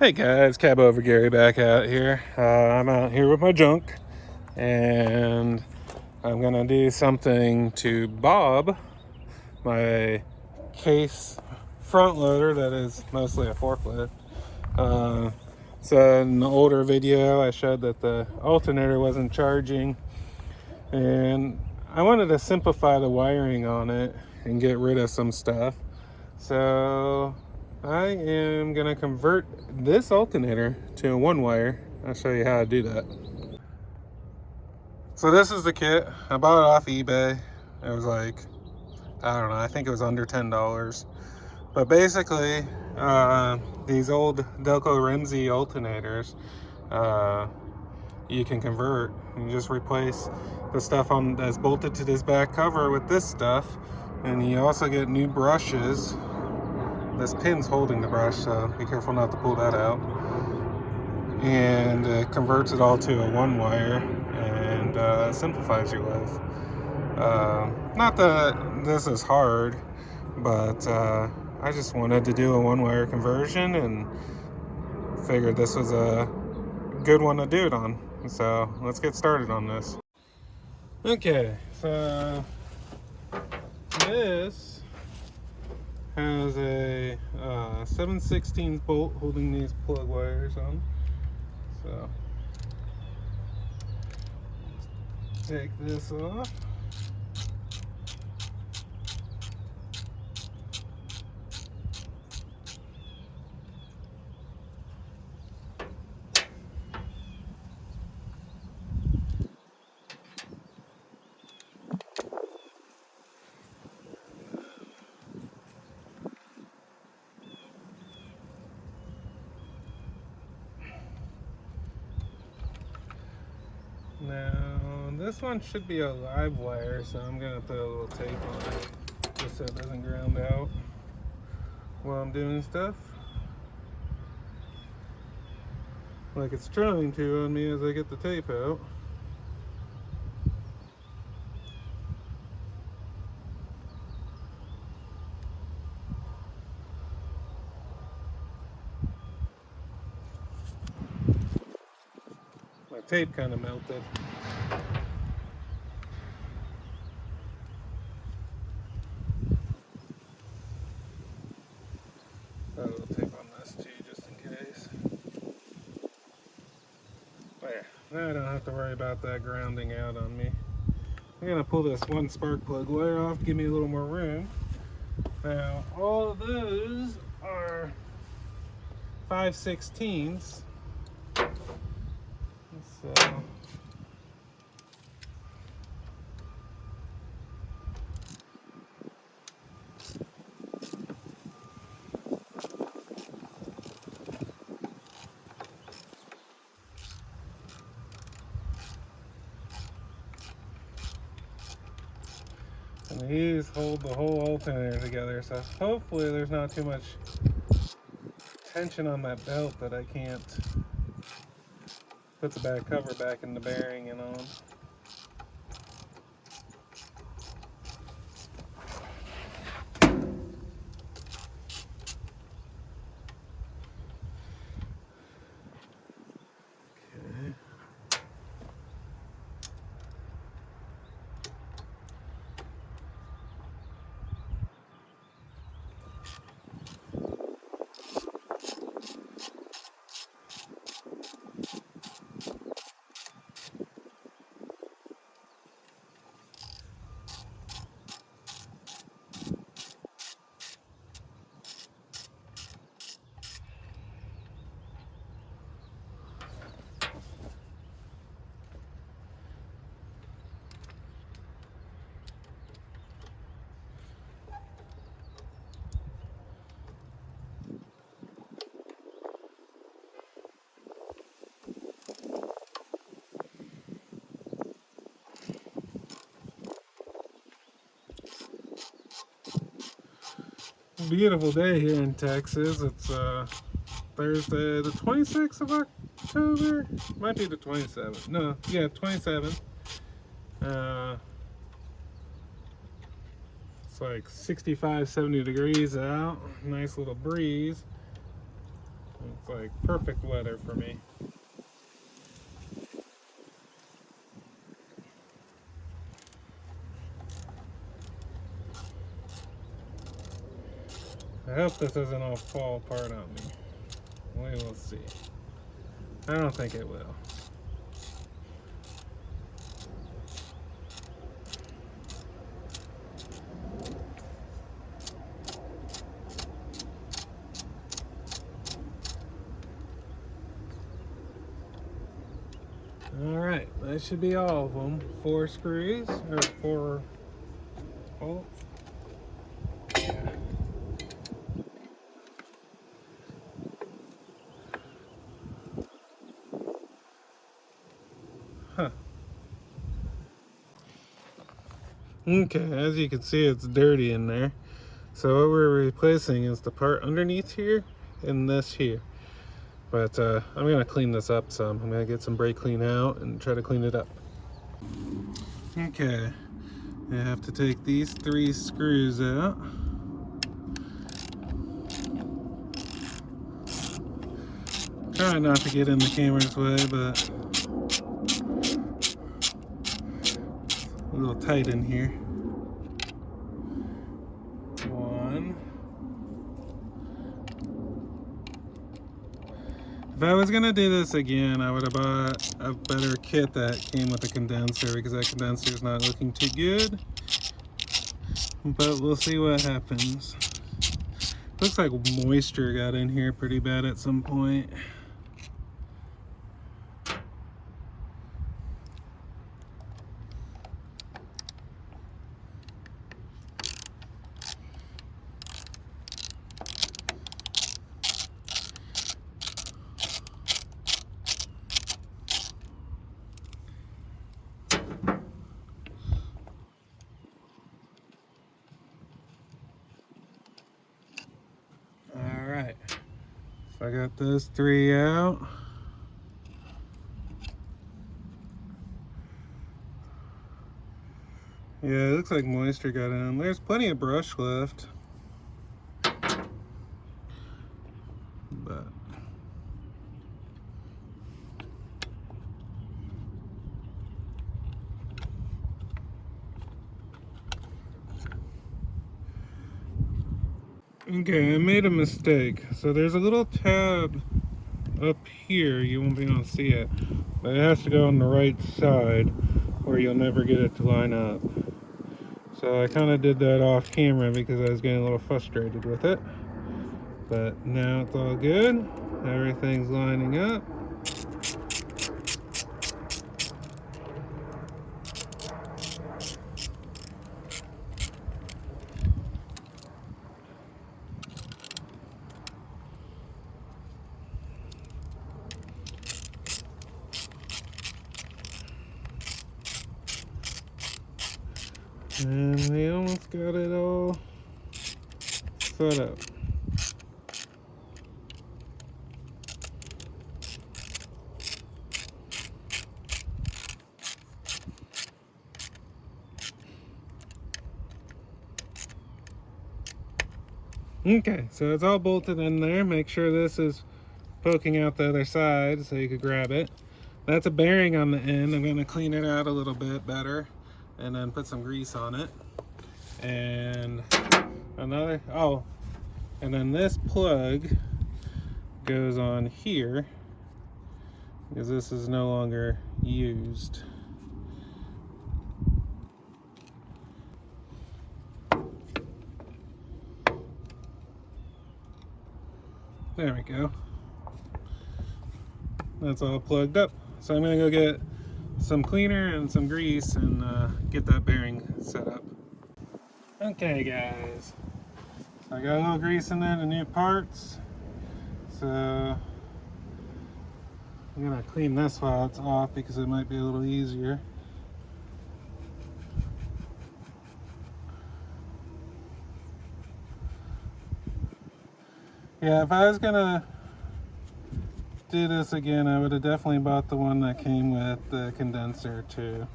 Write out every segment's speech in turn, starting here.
Hey guys, Cab over Gary back out here. I'm out here with my junk, and I'm gonna do something to Bob, my case front loader that is mostly a forklift. So in the older video, I showed that the alternator wasn't charging, and I wanted to simplify the wiring on it and get rid of some stuff. So I am gonna convert this alternator to a one wire. I'll show you how to do that. So this is the kit. I bought it off eBay. It was like, I don't know, I think it was under $10. But basically, these old Delco Renzi alternators, you can convert. You just replace the stuff on that's bolted to this back cover with this stuff, and you also get new brushes. This pin's holding the brush, so be careful not to pull that out. And it converts it all to a one wire and simplifies your life. Not that this is hard, but I just wanted to do a one wire conversion and figured this was a good one to do it on. So let's get started on this. Okay, so this has a 7/16 bolt holding these plug wires on. So take this off. Now, this one should be a live wire, so I'm going to put a little tape on it just so it doesn't ground out while I'm doing stuff. Like it's trying to on me as I get the tape out. My tape kind of melted. Got a little tape on this too, just in case. There, now I don't have to worry about that grounding out on me. I'm gonna pull this one spark plug wire off, give me a little more room. Now, all of those are 5/16. So and these hold the whole alternator together, so hopefully there's not too much tension on that belt that I can't put the back cover back in the bearing and on. Okay. Beautiful day here in Texas. It's Thursday, the 26th of October. Might be the 27th. No, yeah, 27th. It's like 65, 70 degrees out. Nice little breeze. It's like perfect weather for me. I hope this doesn't all fall apart on me. We will see. I don't think it will. Alright, that should be all of them. 4 screws, or 4 bolts. Yeah. Huh. Okay, as you can see, it's dirty in there. So what we're replacing is the part underneath here and this here. But I'm gonna clean this up some. I'm gonna get some brake clean out and try to clean it up. Okay, I have to take these 3 screws out. Try not to get in the camera's way, but a little tight in here. 1. If I was gonna do this again, I would have bought a better kit that came with a condenser, because that condenser is not looking too good. But we'll see what happens. Looks like moisture got in here pretty bad at some point. Alright, so I got those 3 out. Yeah, it looks like moisture got in. There's plenty of brush left. But okay, I made a mistake. So there's a little tab up here. You won't be able to see it, but it has to go on the right side or you'll never get it to line up. So I kind of did that off camera because I was getting a little frustrated with it. But now it's all good. Everything's lining up. And we almost got it all set up. Okay, so it's all bolted in there. Make sure this is poking out the other side so you could grab it. That's a bearing on the end. I'm going to clean it out a little bit better and then put some grease on it. And another, oh, and then this plug goes on here because this is no longer used. There we go. That's all plugged up. So I'm gonna go get some cleaner and some grease and get that bearing set up. Okay guys, so I got a little grease in there, the new parts. So I'm gonna clean this while it's off because it might be a little easier. Yeah, if I was gonna do this again, I would have definitely bought the one that came with the condenser too.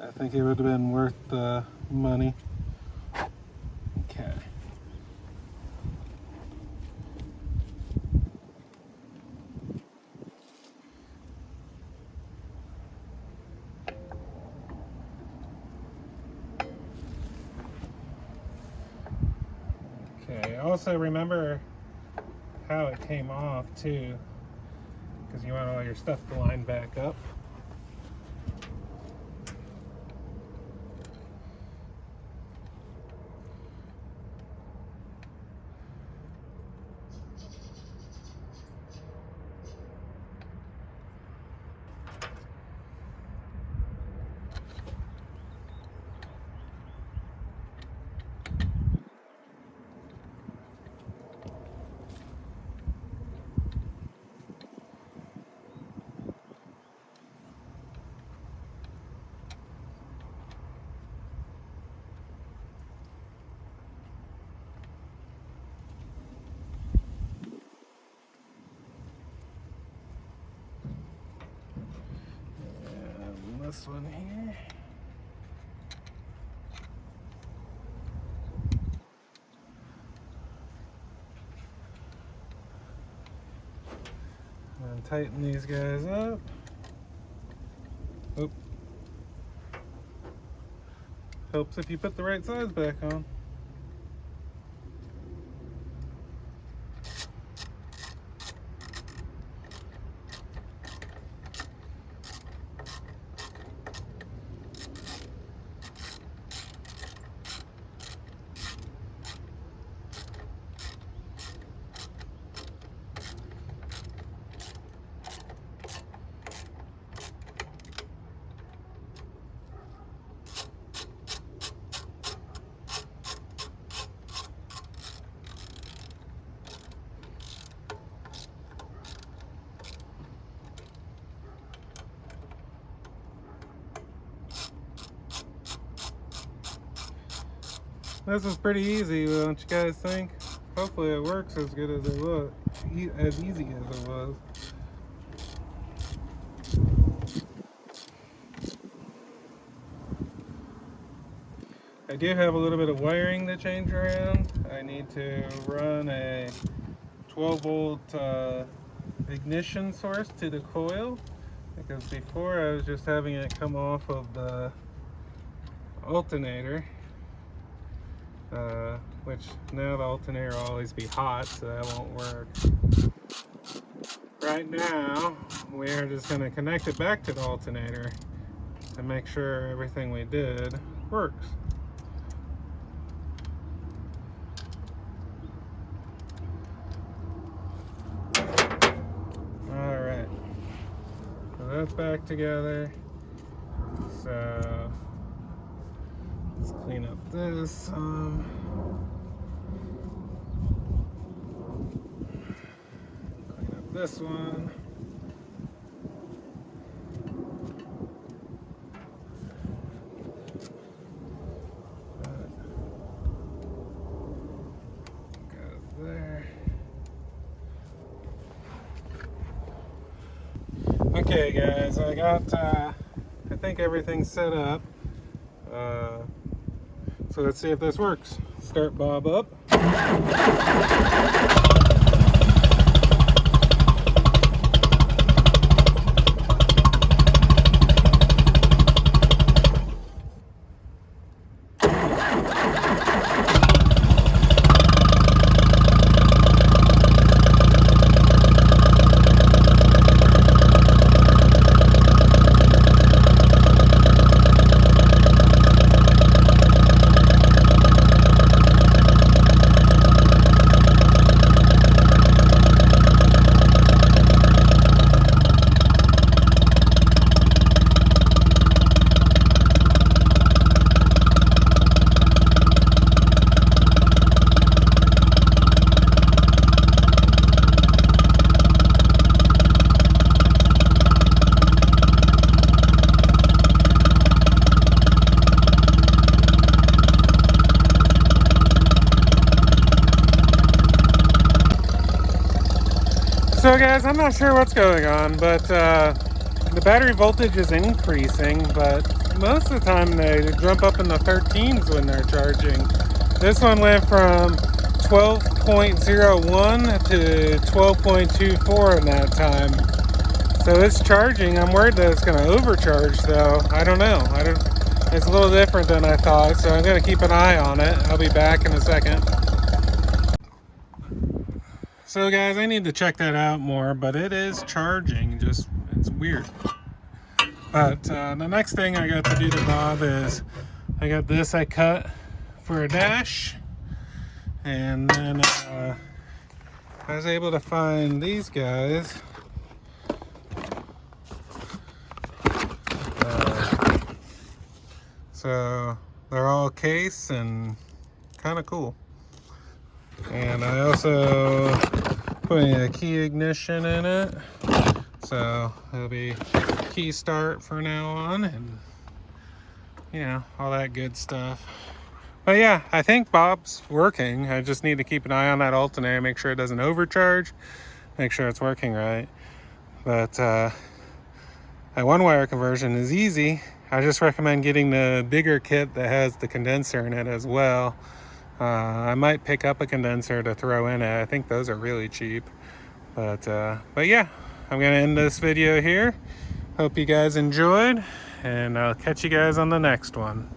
I think it would have been worth the money. Okay. Okay, also remember how it came off too, because you want all your stuff to line back up. This one here. And tighten these guys up. Oop. Helps if you put the right sides back on. This is pretty easy, don't you guys think? Hopefully it works as good as it was, as easy as it was. I do have a little bit of wiring to change around. I need to run a 12 volt ignition source to the coil, because before I was just having it come off of the alternator. Which now the alternator will always be hot, so that won't work. Right now, we are just going to connect it back to the alternator and make sure everything we did works. Alright, so that's back together. So let's clean up this. Clean up this one. That goes there. Okay, guys, I got, I think everything's set up. So let's see if this works. Start Bob up. So guys, I'm not sure what's going on, but the battery voltage is increasing, but most of the time they jump up in the 13s when they're charging. This one went from 12.01 to 12.24 in that time. So it's charging. I'm worried that it's going to overcharge though. I don't know. It's a little different than I thought, so I'm going to keep an eye on it. I'll be back in a second. So guys, I need to check that out more, but it is charging, just it's weird. But the next thing I got to do to Bob is I got this I cut for a dash, and then I was able to find these guys. So they're all case and kind of cool. And I also put a key ignition in it, so it'll be key start from now on, and you know, all that good stuff. But yeah, I think Bob's working. I just need to keep an eye on that alternator, make sure it doesn't overcharge, make sure it's working right. But that one-wire conversion is easy. I just recommend getting the bigger kit that has the condenser in it as well. I might pick up a condenser to throw in it. I think those are really cheap. But yeah, I'm gonna end this video here. Hope you guys enjoyed, and I'll catch you guys on the next one.